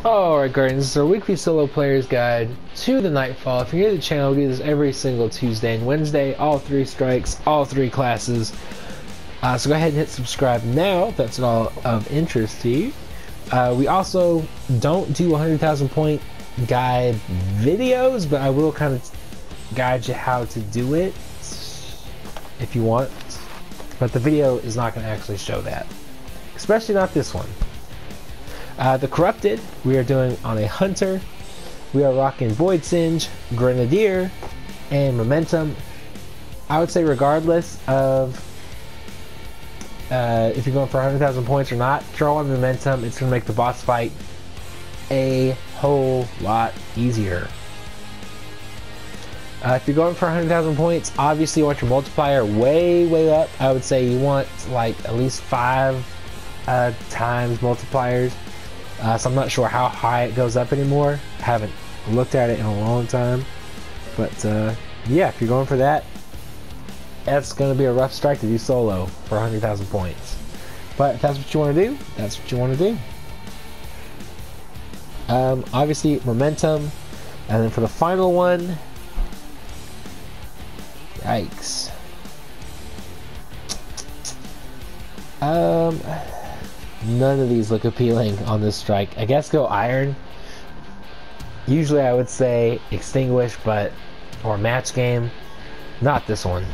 Alright Guardians, this is our weekly solo player's guide to the Nightfall. If you're new to the channel, we do this every single Tuesday and Wednesday, all 3 strikes, all 3 classes. So go ahead and hit subscribe now if that's at all of interest to you. We also don't do 100,000 point guide videos, but I will kind of guide you how to do it if you want. But the video is not going to actually show that, especially not this one. The Corrupted, we are doing on a Hunter. We are rocking Void Singe, Grenadier, and Momentum. I would say regardless of if you're going for 100,000 points or not, throw on Momentum. It's going to make the boss fight a whole lot easier. If you're going for 100,000 points, obviously you want your multiplier way up. I would say you want like at least 5 times multipliers. So I'm not sure how high it goes up anymore. I haven't looked at it in a long time. But yeah, if you're going for that, that's going to be a rough strike to do solo for 100,000 points. But if that's what you want to do, that's what you want to do. Obviously, Momentum. And then for the final one, yikes. None of these look appealing on this strike. I guess go Iron. Usually I would say Extinguish, or Match Game. Not this one.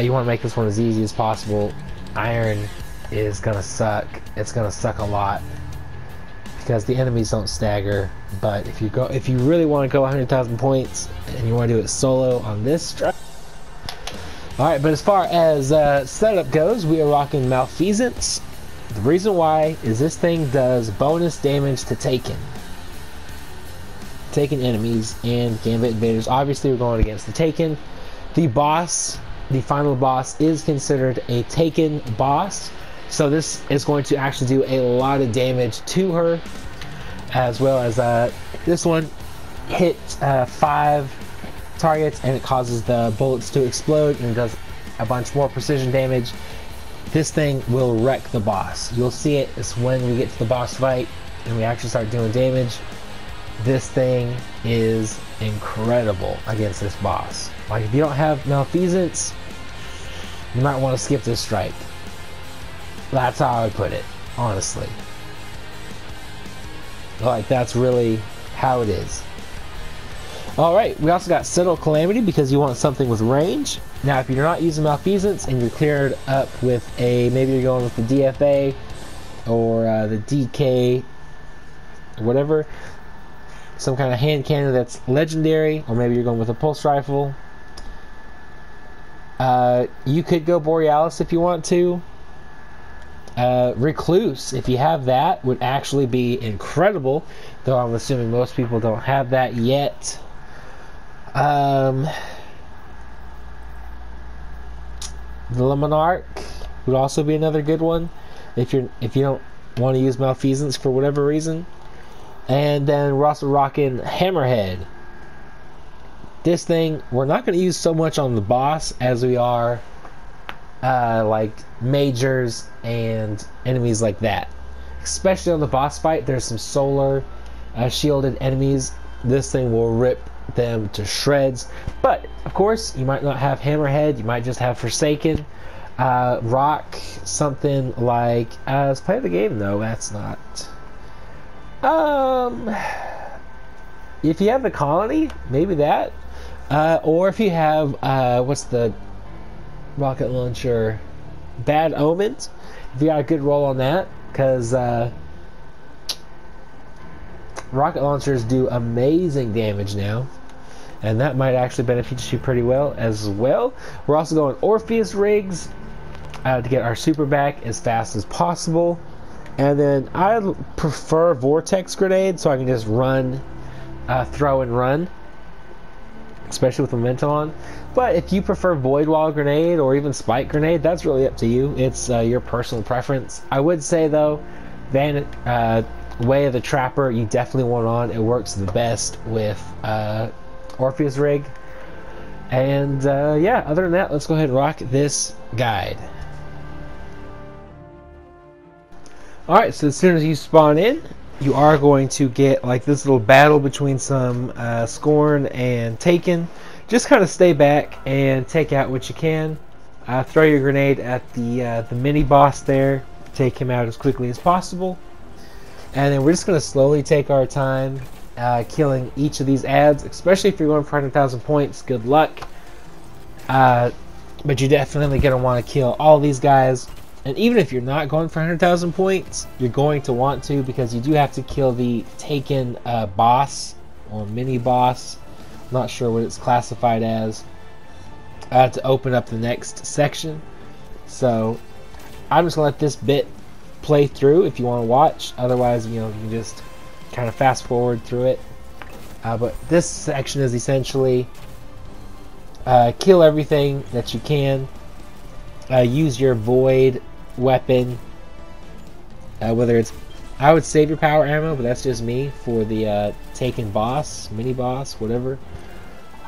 You want to make this one as easy as possible. Iron is gonna suck. It's gonna suck a lot because the enemies don't stagger. But if you really want to go 100,000 points and you want to do it solo on this strike. Alright, but as far as setup goes, we are rocking Malfeasance. The reason why is this thing does bonus damage to Taken enemies and Gambit invaders. Obviously we're going against the Taken. The boss, the final boss, is considered a Taken boss. So this is going to actually do a lot of damage to her. As well as this one hit 5 targets and it causes the bullets to explode and it does a bunch more precision damage. This thing will wreck the boss. You'll see it is when we get to the boss fight and we actually start doing damage. This thing is incredible against this boss. Like if you don't have Malfeasance, you might want to skip this strike. That's how I would put it, honestly. Like that's really how it is. Alright, we also got Settle Calamity because you want something with range. Now if you're not using Malfeasance and you're cleared up with maybe you're going with the DFA or the DK or whatever, some kind of hand cannon that's legendary, or maybe you're going with a pulse rifle. You could go Borealis if you want to. Recluse, if you have that, would actually be incredible, though I'm assuming most people don't have that yet. The Monarch would also be another good one if you don't want to use Malfeasance for whatever reason. And then we're also rocking Hammerhead. This thing we're not going to use so much on the boss as we are like majors and enemies like that. Especially on the boss fight, there's some solar shielded enemies. This thing will rip them to shreds. But of course you might not have Hammerhead, you might just have Forsaken. Rock something like let's play the game though. That's not if you have the Colony, maybe that, or if you have what's the rocket launcher, Bad Omens, if you got a good roll on that, because rocket launchers do amazing damage now, and that might actually benefit you pretty well as well. We're also going Orpheus Rigs to get our super back as fast as possible, and then I prefer Vortex Grenade so I can just run, throw and run, especially with Momentum on. But if you prefer Void Wall Grenade or even Spike Grenade, that's really up to you. It's your personal preference. I would say though, Way of the Trapper you definitely want on. It works the best with Orpheus Rig. And yeah, other than that, let's go ahead and rock this guide. Alright, so as soon as you spawn in, you are going to get like this little battle between some Scorn and Taken. Just kind of stay back and take out what you can. Throw your grenade at the mini boss there. Take him out as quickly as possible. And then we're just going to slowly take our time killing each of these ads, especially if you're going for 100,000 points. Good luck. But you're definitely going to want to kill all these guys. And even if you're not going for 100,000 points, you're going to want to, because you do have to kill the Taken boss or mini boss. I'm not sure what it's classified as, to open up the next section. So I'm just going to let this bit play through if you want to watch. Otherwise, you can just kind of fast forward through it. But this section is essentially kill everything that you can. Use your void weapon, whether it's, I would save your power ammo, but that's just me, for the Taken boss, mini boss, whatever,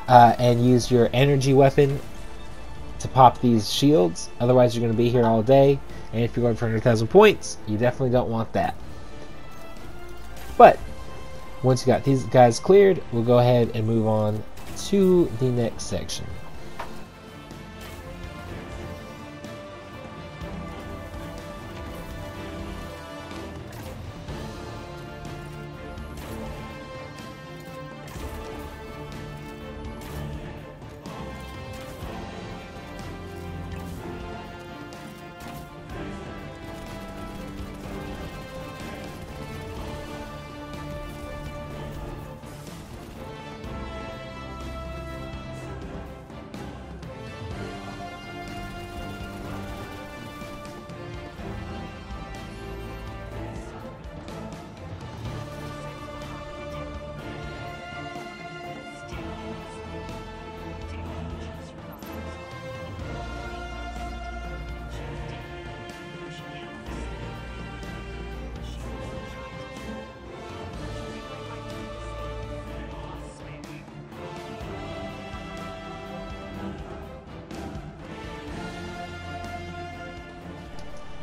and use your energy weapon to pop these shields. Otherwise you're going to be here all day, and if you're going for 100,000 points, you definitely don't want that. But once you got these guys cleared, we'll go ahead and move on to the next section.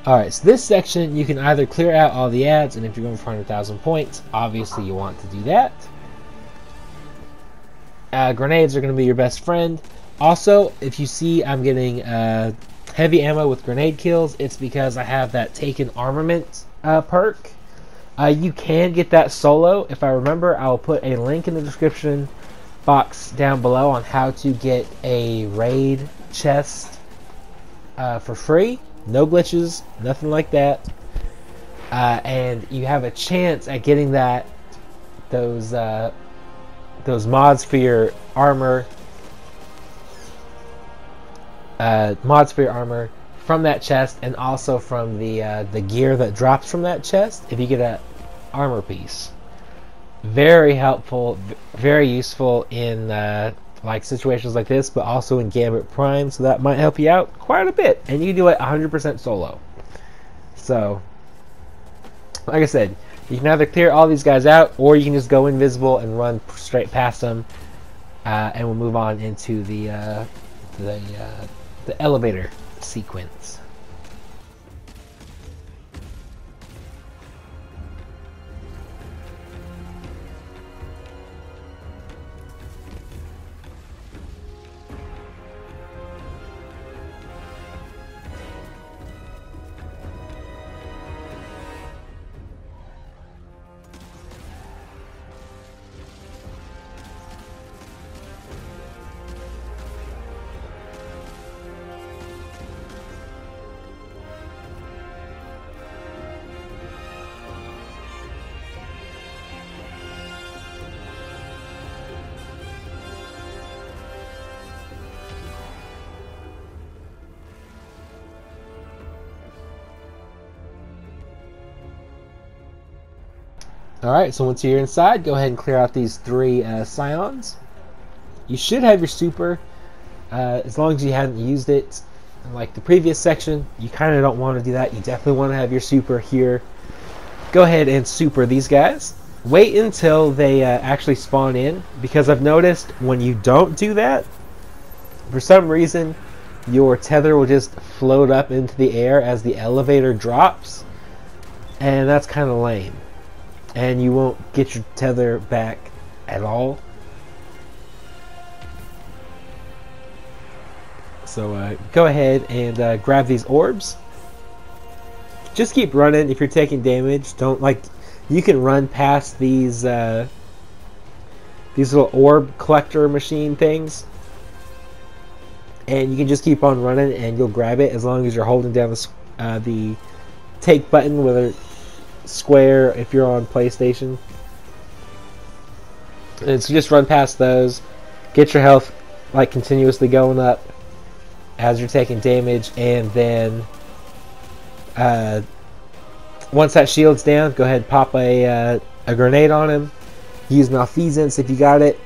Alright, so this section you can either clear out all the ads, and if you're going for 100,000 points, obviously you want to do that. Grenades are going to be your best friend. Also, if you see I'm getting heavy ammo with grenade kills, it's because I have that Taken armament perk. You can get that solo. If I remember, I'll put a link in the description box down below on how to get a raid chest for free. No glitches, nothing like that, and you have a chance at getting those mods for your armor, from that chest, and also from the gear that drops from that chest. If you get an armor piece, very helpful, very useful in like situations like this, but also in Gambit Prime, so that might help you out quite a bit, and you can do it 100% solo. So like I said, you can either clear all these guys out, or you can just go invisible and run straight past them, and we'll move on into the elevator sequence. Alright, so once you're inside, go ahead and clear out these 3 scions. You should have your super, as long as you haven't used it. Like the previous section, you kind of don't want to do that. You definitely want to have your super here. Go ahead and super these guys. Wait until they actually spawn in, because I've noticed when you don't do that, for some reason, your tether will just float up into the air as the elevator drops, and that's kind of lame. and you won't get your tether back at all. So go ahead and grab these orbs. Just keep running. If you're taking damage, don't you can run past these little orb collector machine things, and you can just keep on running and you'll grab it as long as you're holding down the take button, whether square if you're on PlayStation. And so just run past those, get your health continuously going up as you're taking damage, and then once that shield's down, go ahead and pop a grenade on him. Use Malfeasance if you got it,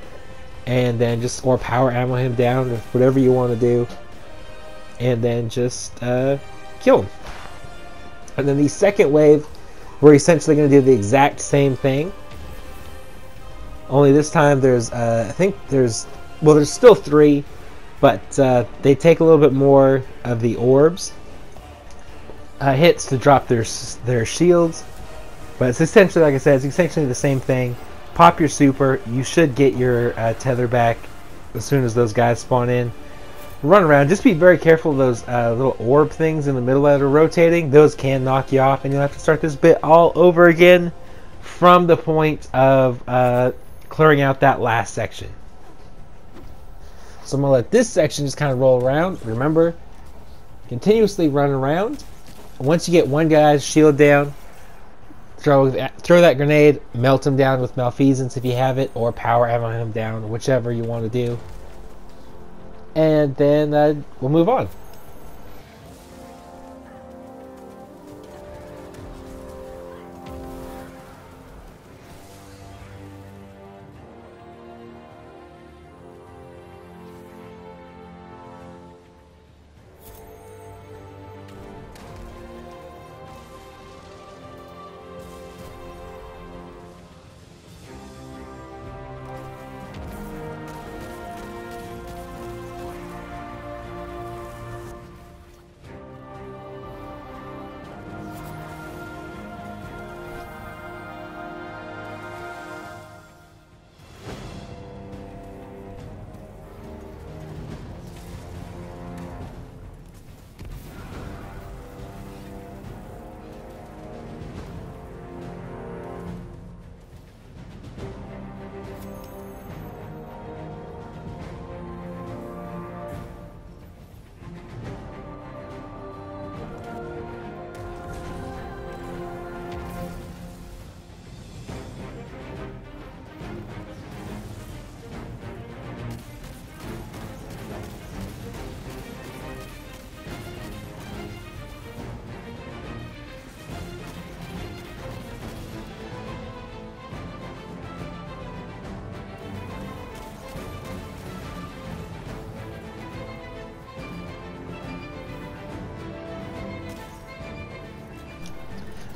and then or power ammo him down, or whatever you want to do, and then just kill him. And then the second wave, we're essentially going to do the exact same thing. Only this time there's there's still 3, but they take a little bit more of the orbs. Hits to drop their shields, but it's essentially, like I said, it's essentially the same thing. Pop your super, you should get your tether back as soon as those guys spawn in. Run around, just be very careful of those little orb things in the middle that are rotating. Those can knock you off, and you'll have to start this bit all over again from the point of clearing out that last section. So I'm going to let this section just kind of roll around. Remember, continuously run around. Once you get one guy's shield down, throw that grenade, melt him down with Malfeasance if you have it, or power ammo him down, whichever you want to do. And then we'll move on.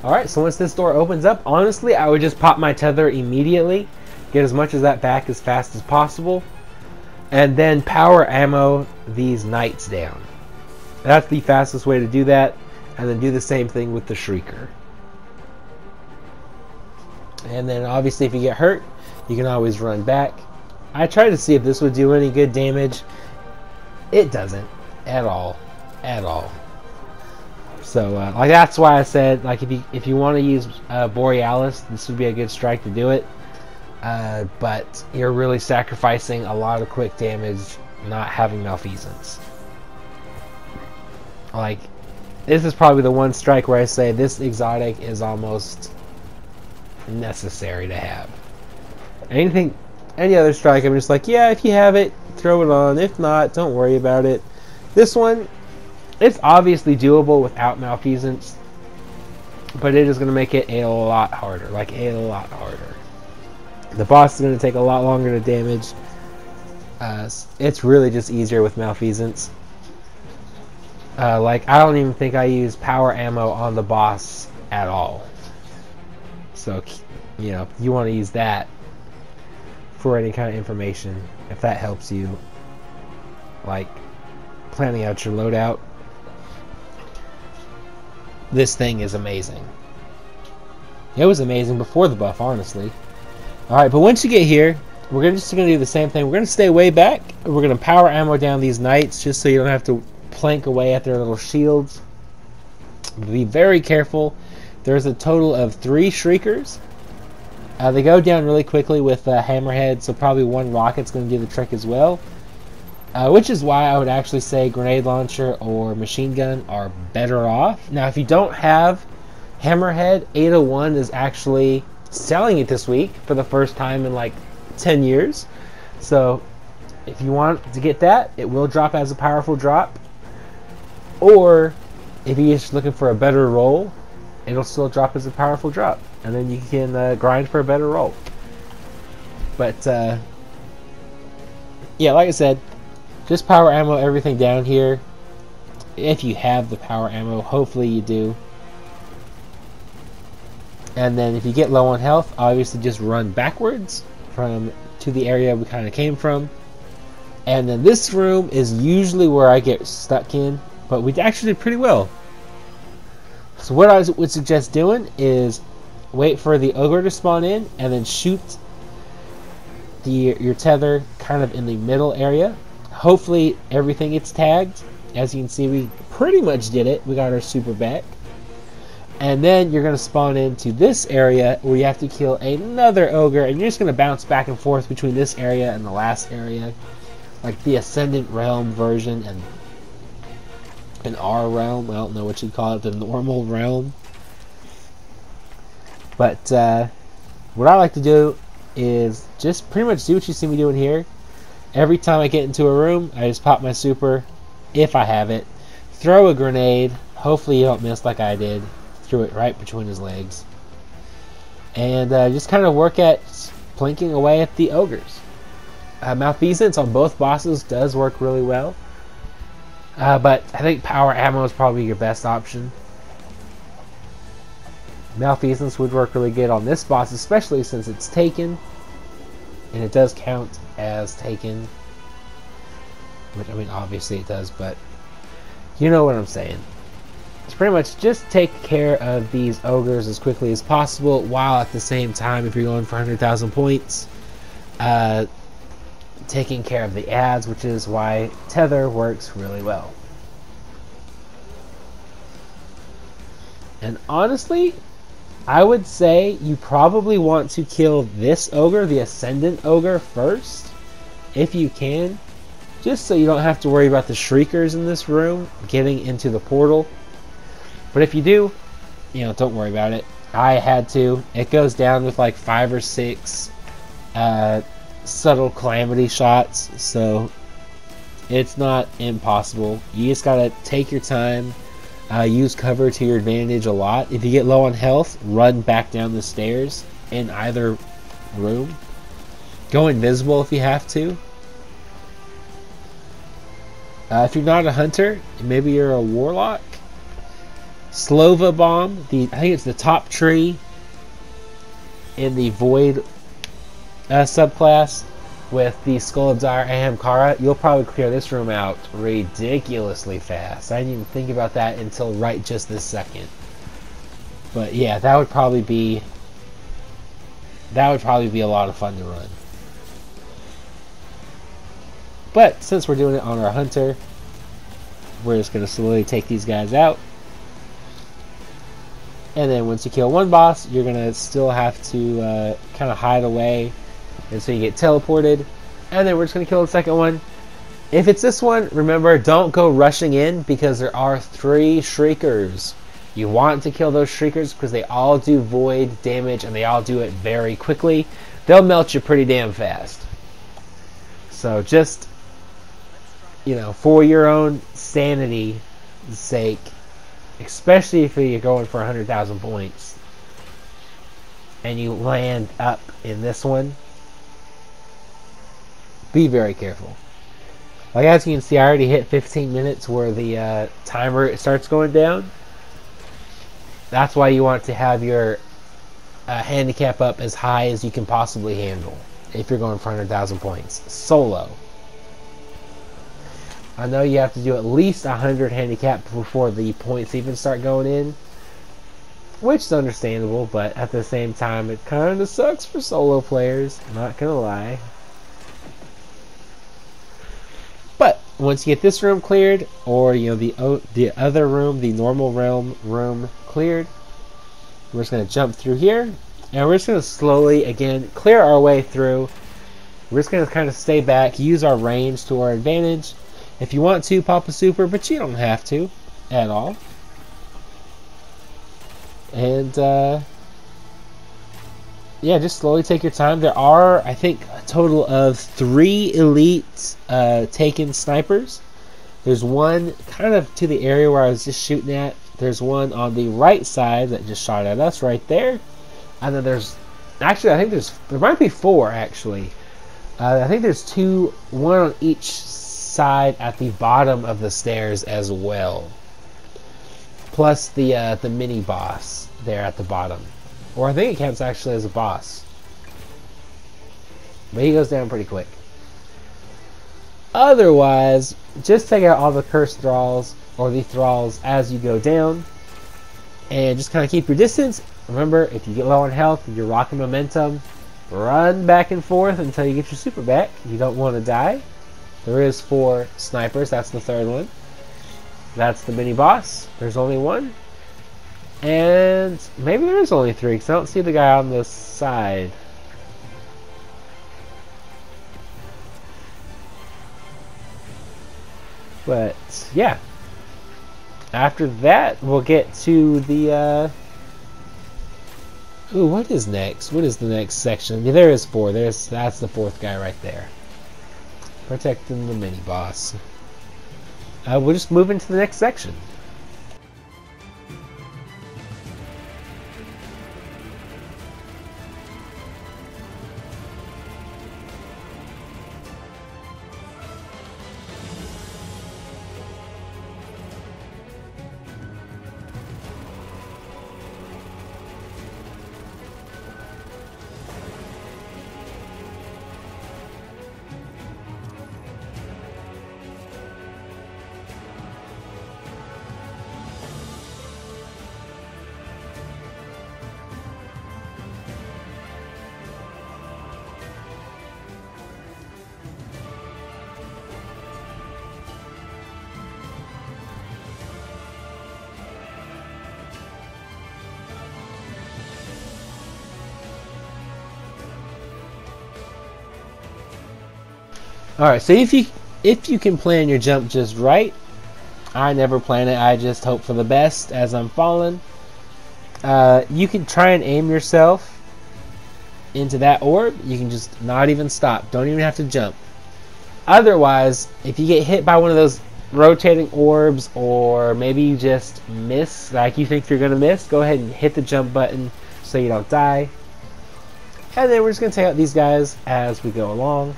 Alright, so once this door opens up, honestly, I would just pop my tether immediately, get as much of that back as fast as possible, and then power ammo these knights down. That's the fastest way to do that, and then do the same thing with the Shrieker. And then obviously if you get hurt, you can always run back. I tried to see if this would do any good damage. It doesn't at all. At all. So that's why I said, if you want to use Borealis, this would be a good strike to do it. But you're really sacrificing a lot of quick damage not having Malfeasance. This is probably the one strike where I say this exotic is almost necessary to have. Any other strike, I'm just like, yeah, if you have it, throw it on. If not, don't worry about it. This one, it's obviously doable without Malfeasance, but it is going to make it a lot harder. A lot harder. The boss is going to take a lot longer to damage. It's really just easier with Malfeasance. I don't even think I use power ammo on the boss at all. So, you want to use that for any kind of information, if that helps you, planning out your loadout. This thing is amazing. It was amazing before the buff, honestly. Alright, but once you get here, we're just going to do the same thing. We're going to stay way back. We're going to power ammo down these knights just so you don't have to plank away at their little shields. Be very careful. There's a total of 3 Shriekers. They go down really quickly with Hammerhead, so probably 1 rocket's going to do the trick as well. Which is why I would actually say Grenade Launcher or Machine Gun are better off. Now, if you don't have Hammerhead, 801 is actually selling it this week for the first time in like 10 years. So, if you want to get that, it will drop as a powerful drop. Or, if you're just looking for a better roll, it'll still drop as a powerful drop. And then you can grind for a better roll. But, yeah, like I said, just power ammo everything down here. If you have the power ammo, hopefully you do. And then if you get low on health, obviously just run backwards to the area we kind of came from. And then this room is usually where I get stuck in, but we actually did pretty well. So what I would suggest doing is wait for the ogre to spawn in and then shoot your tether kind of in the middle area. Hopefully everything gets tagged. As you can see, we pretty much did it. We got our super back. And then you're going to spawn into this area where you have to kill another ogre, and you're just going to bounce back and forth between this area and the last area, like the Ascendant Realm version and an R realm. I don't know what you'd call it, the normal realm. But what I like to do is just pretty much do what you see me doing here. Every time I get into a room, I just pop my super, if I have it, throw a grenade. Hopefully you don't miss like I did. Threw it right between his legs. And just kind of work at plinking away at the ogres. Malfeasance on both bosses does work really well. But I think power ammo is probably your best option. Malfeasance would work really good on this boss, especially since it's taken. And it does count as taken. Which, I mean, obviously it does, but you know what I'm saying. It's pretty much just take care of these ogres as quickly as possible, while at the same time, if you're going for 100,000 points, taking care of the ads, which is why Tether works really well. And honestly, I would say you probably want to kill this ogre, the Ascendant Ogre, first, if you can, just so you don't have to worry about the Shriekers in this room getting into the portal. But if you do, you know, don't worry about it. I had to. It goes down with like 5 or 6 subtle calamity shots, so it's not impossible. You just gotta take your time. Use cover to your advantage a lot. If you get low on health, run back down the stairs in either room. Go invisible if you have to. If you're not a hunter, maybe you're a warlock. Slova Bomb, I think it's the top tree in the Void subclass with the Skull of Dire Ahamkara. You'll probably clear this room out ridiculously fast. I didn't even think about that until right just this second. But yeah, that would probably be a lot of fun to run. But since we're doing it on our hunter, we're just going to slowly take these guys out. And then once you kill one boss, you're going to still have to kind of hide away until you get teleported. And then we're just going to kill the second one. If it's this one, remember, don't go rushing in because there are 3 Shriekers. You want to kill those Shriekers because they all do void damage and they all do it very quickly. They'll melt you pretty damn fast. So just, you know, for your own sanity's sake, especially if you're going for 100,000 points and you land up in this one, be very careful. Like, as you can see, I already hit 15 minutes where the timer starts going down. That's why you want to have your handicap up as high as you can possibly handle if you're going for 100,000 points solo. I know you have to do at least 100 handicap before the points even start going in. which is understandable, but at the same time, it kind of sucks for solo players, not gonna lie. But once you get this room cleared, or the other room, the normal realm room cleared, we're just gonna jump through here, and we're just gonna slowly again clear our way through. We're just gonna kind of stay back, use our range to our advantage. If you want to, pop a super, but you don't have to at all. And yeah, just slowly take your time. There are, I think, a total of 3 elite Taken snipers. There's one kind of to the area where I was just shooting at. There's one on the right side that just shot at us right there. And then there's, actually, I think there might be 4 actually. I think there's 2, one on each side at the bottom of the stairs as well. Plus the mini boss there at the bottom. Or I think it counts actually as a boss. But he goes down pretty quick. Otherwise, just take out all the cursed thralls, or the thralls, as you go down. And just kind of keep your distance. Remember, if you get low on health, you're rocking momentum, run back and forth until you get your super back. You don't want to die. There is 4 snipers, that's the 3rd one. That's the mini boss. There's only 1. And maybe there is only 3, because I don't see the guy on the side. But yeah, after that we'll get to the ooh, what is next? What is the next section? Yeah, there is 4. That's the 4th guy right there, protecting the mini boss. We'll just move into the next section. Alright, so if you can plan your jump just right, I never plan it, I just hope for the best as I'm falling. You can try and aim yourself into that orb. You can just not even stop, don't even have to jump. Otherwise, if you get hit by one of those rotating orbs, or maybe you just miss, like you think you're going to miss, go ahead and hit the jump button so you don't die. And then we're just going to take out these guys as we go along.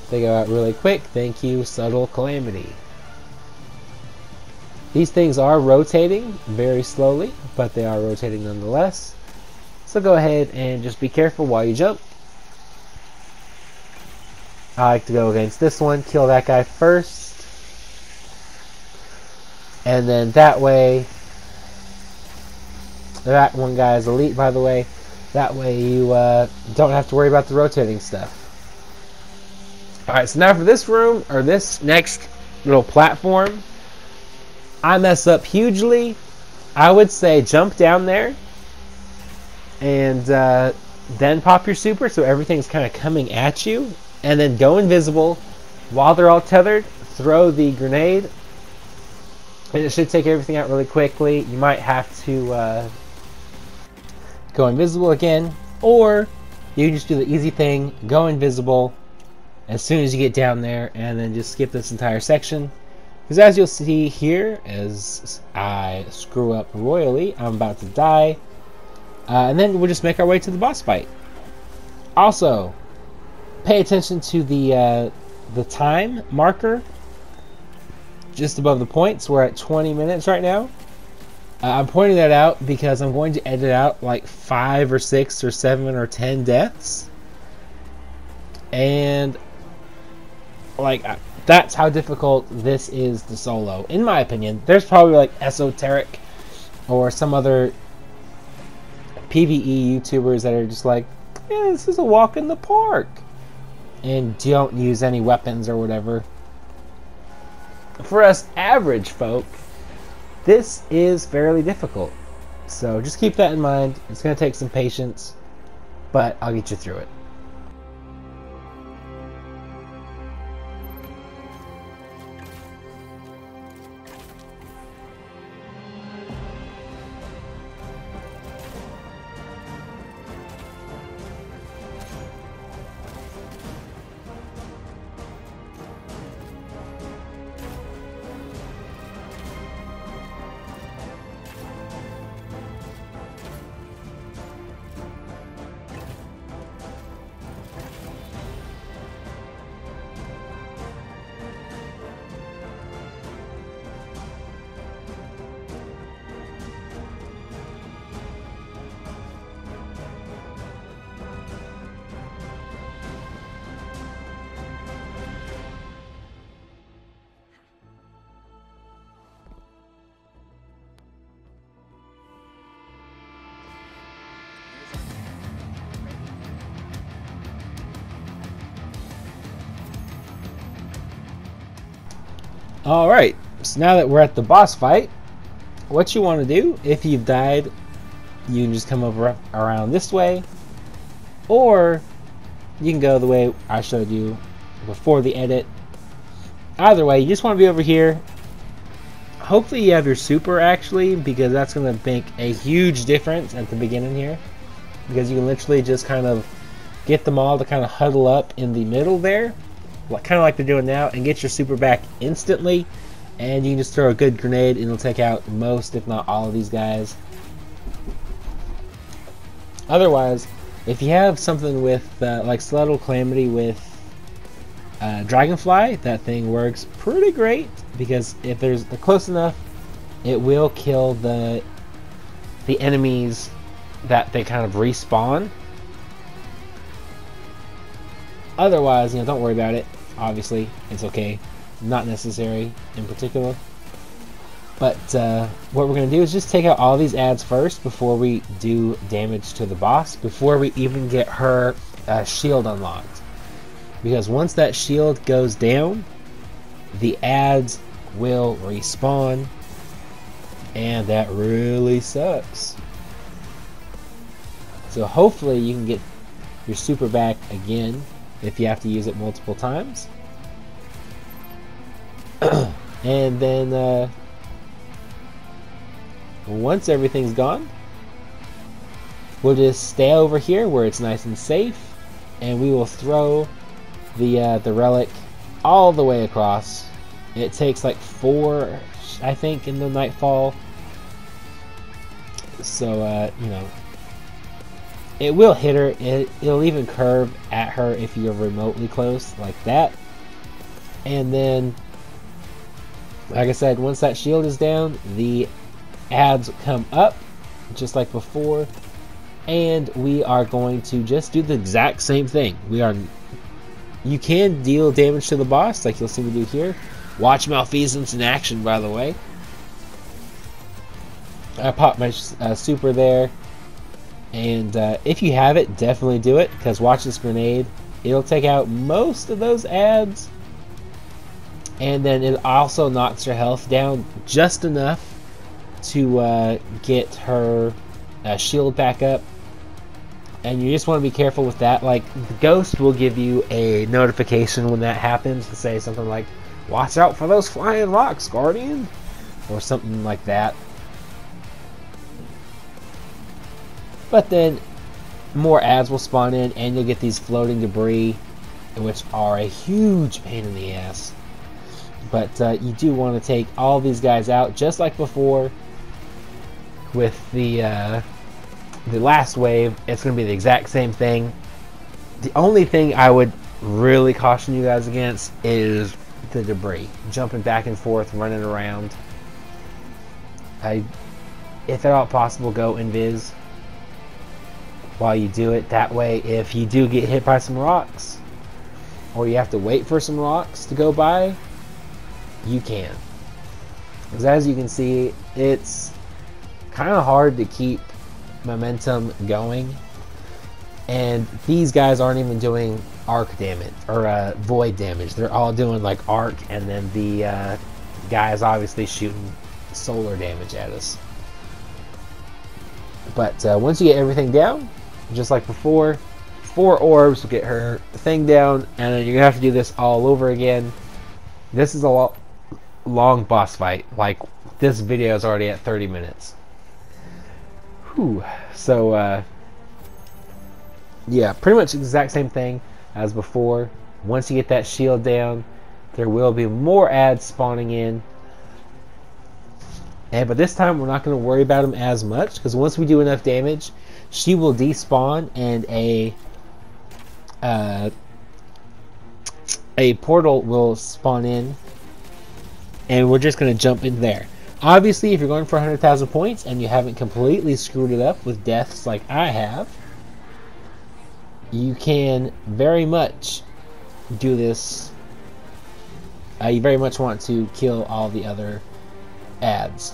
They go out really quick. Thank you, Subtle Calamity. These things are rotating very slowly, but they are rotating nonetheless. So go ahead and just be careful while you jump. I like to go against this one, kill that guy first. And then that way, that one guy is elite, by the way. That way you don't have to worry about the rotating stuff. Alright, so now for this room, or this next little platform, I mess up hugely. I would say jump down there, and then pop your super so everything's kind of coming at you, and then go invisible. While they're all tethered, throw the grenade, and it should take everything out really quickly. You might have to go invisible again, or you can just do the easy thing, go invisible as soon as you get down there, and then just skip this entire section. Because as you'll see here, as I screw up royally, I'm about to die. And then we'll just make our way to the boss fight. Also, pay attention to the time marker just above the points. We're at 20 minutes right now. I'm pointing that out because I'm going to edit out like 5 or 6 or 7 or 10 deaths. And like that's how difficult this is to solo, in my opinion. There's probably like esoteric or some other PvE YouTubers that are just like, yeah, this is a walk in the park, and don't use any weapons or whatever. For us average folk, this is fairly difficult. So just keep that in mind. It's going to take some patience, but I'll get you through it. Alright, so now that we're at the boss fight, what you want to do, if you've died, you can just come over around this way, or you can go the way I showed you before the edit. Either way, you just want to be over here. Hopefully you have your super, actually, because that's going to make a huge difference at the beginning here, because you can literally just kind of get them all to kind of huddle up in the middle there, kind of like they're doing now, and get your super back instantly, and you can just throw a good grenade and it'll take out most, if not all, of these guys. Otherwise, if you have something with like Sluttle Calamity with Dragonfly, that thing works pretty great, because if they're close enough, it will kill the enemies that they kind of respawn. Otherwise, you know, don't worry about it. Obviously, it's okay. Not necessary in particular. But what we're going to do is just take out all these ads first before we do damage to the boss, before we even get her shield unlocked. Because once that shield goes down, the ads will respawn, and that really sucks. So hopefully you can get your super back again if you have to use it multiple times. And then once everything's gone, we'll just stay over here where it's nice and safe, and we will throw the relic all the way across. It takes like 4, I think, in the Nightfall. So you know, it will hit her. It'll even curve at her if you're remotely close, like that. And then, like I said, once that shield is down, the ads come up, just like before. And we are going to just do the exact same thing. You can deal damage to the boss, like you'll see me do here. Watch Malfeasance in action, by the way. I popped my super there. And if you have it, definitely do it, because watch this grenade. It'll take out most of those ads, and then it also knocks her health down just enough to get her shield back up. And you just want to be careful with that. Like, the ghost will give you a notification when that happens to say something like, "Watch out for those flying rocks, Guardian," or something like that. But then more ads will spawn in, and you'll get these floating debris, which are a huge pain in the ass. But you do want to take all these guys out, just like before. With the last wave, it's going to be the exact same thing. The only thing I would really caution you guys against is the debris. Jumping back and forth, running around. If at all possible, go invis while you do it. That way, if you do get hit by some rocks, or you have to wait for some rocks to go by, you can. Because as you can see, it's kind of hard to keep momentum going. And these guys aren't even doing arc damage or void damage. They're all doing like arc, and then the guys obviously shooting solar damage at us. But once you get everything down, just like before, 4 orbs will get her thing down, and then you're gonna have to do this all over again. This is a long boss fight. Like, this video is already at 30 minutes. Whew. So yeah, pretty much the exact same thing as before. Once you get that shield down, there will be more ads spawning in. But this time we're not going to worry about them as much, because once we do enough damage, she will despawn and a portal will spawn in, and we're just going to jump in there. Obviously, if you're going for 100,000 points and you haven't completely screwed it up with deaths like I have, you can very much do this. You very much want to kill all the other ads.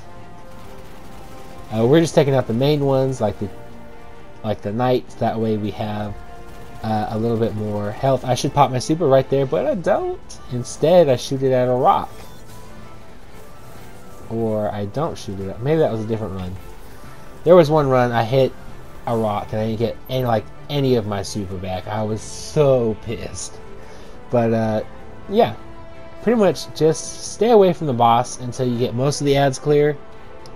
We're just taking out the main ones, like the knights. That way we have a little bit more health. I should pop my super right there, but I don't. Instead, I shoot it at a rock. Or I don't shoot it at... Maybe that was a different run. There was one run I hit a rock and I didn't get any of my super back. I was so pissed. But yeah, pretty much just stay away from the boss until you get most of the ads clear,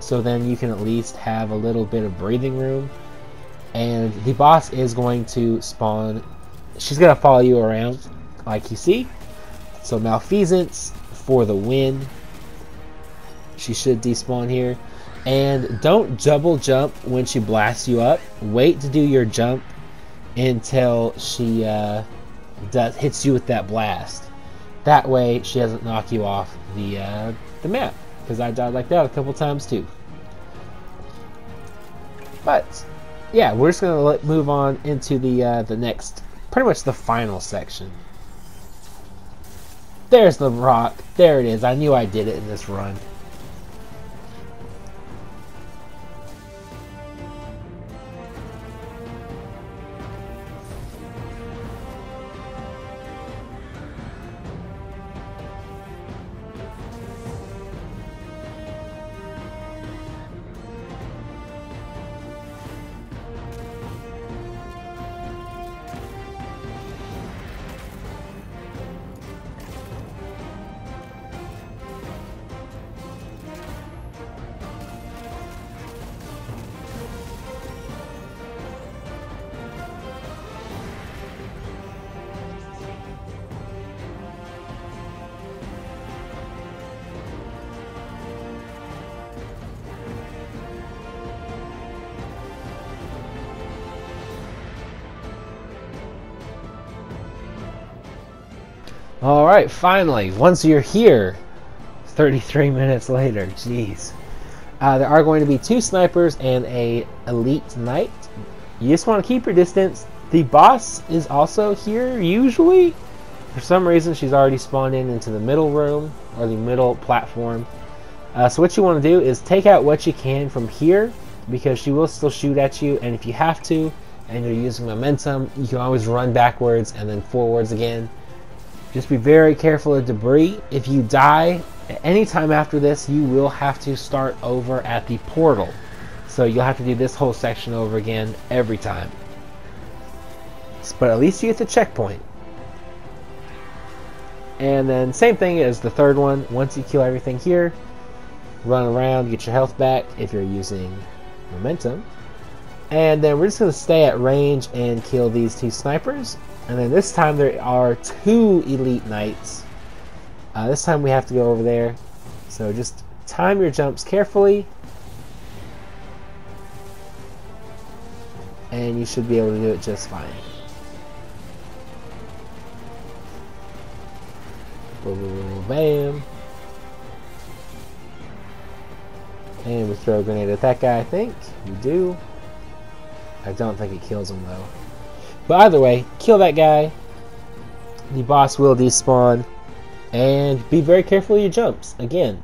so then you can at least have a little bit of breathing room. And the boss is going to spawn. She's going to follow you around like you see. So Malfeasance for the win. She should despawn here. And don't double jump when she blasts you up. Wait to do your jump until she hits you with that blast. That way she doesn't knock you off the map, because I died like that a couple times too. But yeah, we're just gonna move on into the next, pretty much the final section. There's the rock. There it is. I knew I did it in this run. Alright, finally, once you're here, 33 minutes later, jeez. There are going to be 2 snipers and a elite knight. You just want to keep your distance. The boss is also here, usually. For some reason, she's already spawned into the middle room, or the middle platform. So what you want to do is take out what you can from here, because she will still shoot at you, and if you have to, and you're using momentum, you can always run backwards and then forwards again. Just be very careful of debris. If you die at any time after this, you will have to start over at the portal. So you'll have to do this whole section over again every time. But at least you get the checkpoint. And then same thing as the third one. Once you kill everything here, run around, get your health back if you're using momentum. And then we're just going to stay at range and kill these 2 snipers. And then this time there are 2 elite knights. This time we have to go over there. So just time your jumps carefully. And you should be able to do it just fine. Boom, bam. And we throw a grenade at that guy, I think. We do. I don't think it kills him though. But either way, kill that guy. The boss will despawn. And be very careful of your jumps. Again,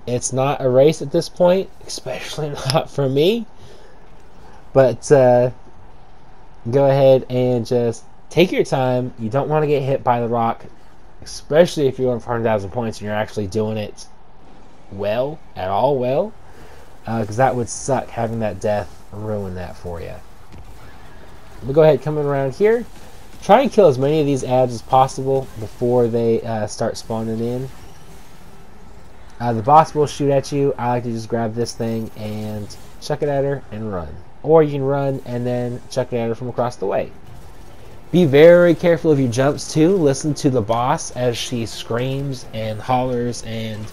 It's not a race at this point, especially not for me. But go ahead and just take your time. You don't want to get hit by the rock, especially if you're going for 100,000 points and you're actually doing it well, at all well, because that would suck having that death ruin that for you. We'll go ahead, coming around here. Try and kill as many of these ads as possible before they start spawning in. The boss will shoot at you. I like to just grab this thing and chuck it at her and run. Or you can run and then chuck it at her from across the way. Be very careful of your jumps too. Listen to the boss as she screams and hollers and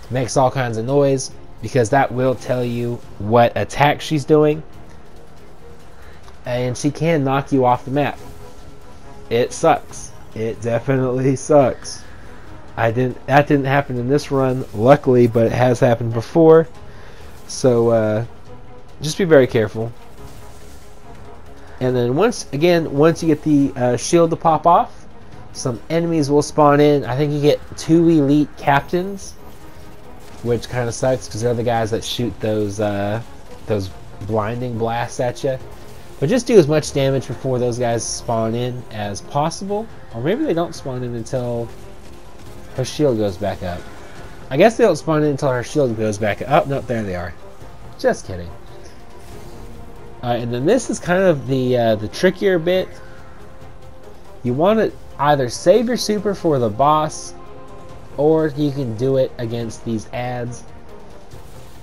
makes all kinds of noise, because that will tell you what attack she's doing. And she can knock you off the map. It sucks. It definitely sucks. That didn't happen in this run, luckily, but it has happened before. So just be very careful. And then once you get the shield to pop off, some enemies will spawn in. I think you get 2 elite captains, which kind of sucks because they're the guys that shoot those blinding blasts at you. But just do as much damage before those guys spawn in as possible. Or maybe they don't spawn in until her shield goes back up. I guess they don't spawn in until her shield goes back up. Oh, nope, there they are. Just kidding. And then this is kind of the trickier bit. You want to either save your super for the boss, or you can do it against these ads.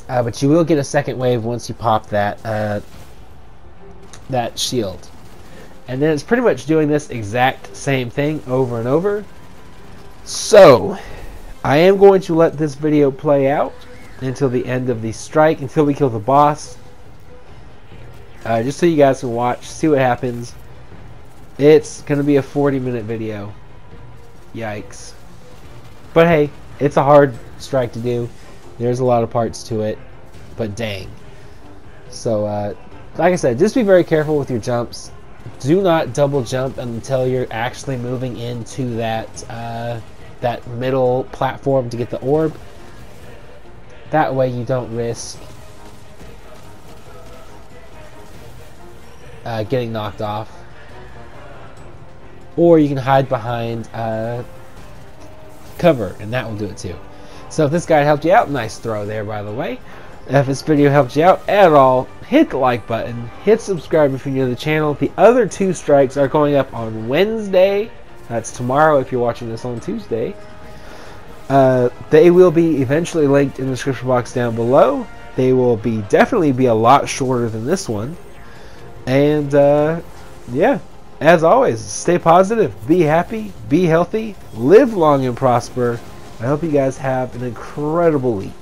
But you will get a second wave once you pop that shield. And then it's pretty much doing this exact same thing over and over. So, I am going to let this video play out until the end of the strike, until we kill the boss. Just so you guys can watch, see what happens. It's going to be a 40-minute video. Yikes. But hey, it's a hard strike to do. There's a lot of parts to it. But dang. So, like I said, just be very careful with your jumps. Do not double jump until you're actually moving into that middle platform to get the orb. That way you don't risk getting knocked off. Or you can hide behind cover, and that will do it too. So if this guide helped you out, nice throw there, by the way. If this video helped you out at all, hit the like button, hit subscribe if you're new to the channel. The other 2 strikes are going up on Wednesday. That's tomorrow if you're watching this on Tuesday. They will be eventually linked in the description box down below. They will definitely be a lot shorter than this one. And yeah, as always, stay positive, be happy, be healthy, live long and prosper. I hope you guys have an incredible week.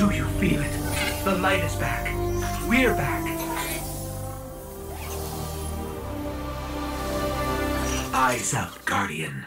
Do you feel it? The light is back. We're back. Eyes out, Guardian.